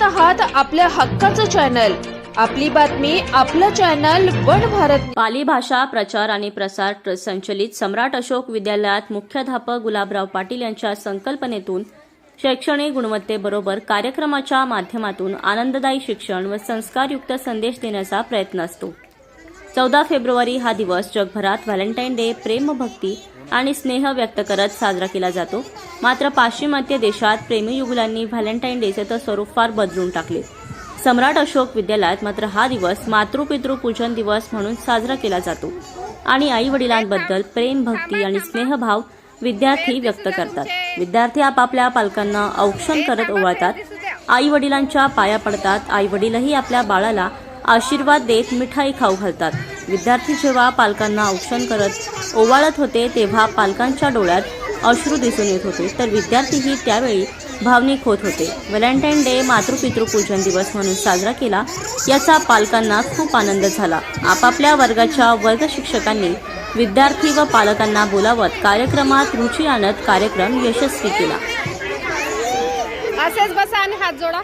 आहात आपल्या हक्काचं चॅनल, आपली बातमी आपलं चॅनल वन भारत। पाली भाषा प्रचार आणि प्रसार ट्रस्ट संचलित सम्राट अशोक विद्यालयात मुख्याध्यापक गुलाबराव पाटील यांच्या संकल्पनेतून शैक्षणिक गुणवत्तेबरोबर कार्यक्रमाच्या माध्यमातून आनंददायी शिक्षण व संस्कारयुक्त संदेश देण्याचा प्रयत्न असतो। 14 फेब्रुवारी हा दिवस जगभरात व्हॅलेंटाईन डे प्रेम, भक्ती आणि स्नेह व्यक्त करत साजरा केला जातो। मात्र पाश्चिमात्य देशात प्रेमीयुगुलांनी व्हॅलेंटाईन डेचे तर स्वरूप फार बदलून टाकले। सम्राट अशोक विद्यालयात मात्र हा दिवस मातृपितृ पूजन दिवस म्हणून साजरा केला जातो आणि आई वडिलांबद्दल प्रेम, भक्ती आणि स्नेहभाव विद्यार्थी व्यक्त करतात। विद्यार्थी आपापल्या पालकांना औक्षण करत ओवाळतात, आई वडिलांच्या पाया पडतात। आई वडीलही आपल्या बाळाला आशीर्वाद देत मिठाई खाऊ घालतात। विद्यार्थी जेव्हा पालकांना औक्षण करत ओवाळत होते तेव्हा पालकांच्या डोळ्यात अश्रू दिसून येत होते, तर विद्यार्थीही त्यावेळी भावनिक होत होते। व्हॅलेंटाईन डे मातृपितृ पूजन दिवस म्हणून साजरा केला, याचा पालकांना खूप आनंद झाला। आपापल्या वर्गाच्या वर्ग शिक्षकांनी विद्यार्थी व पालकांना बोलावत कार्यक्रमात रुची आणत कार्यक्रम यशस्वी केला। असेच बसा आणि हात जोडा।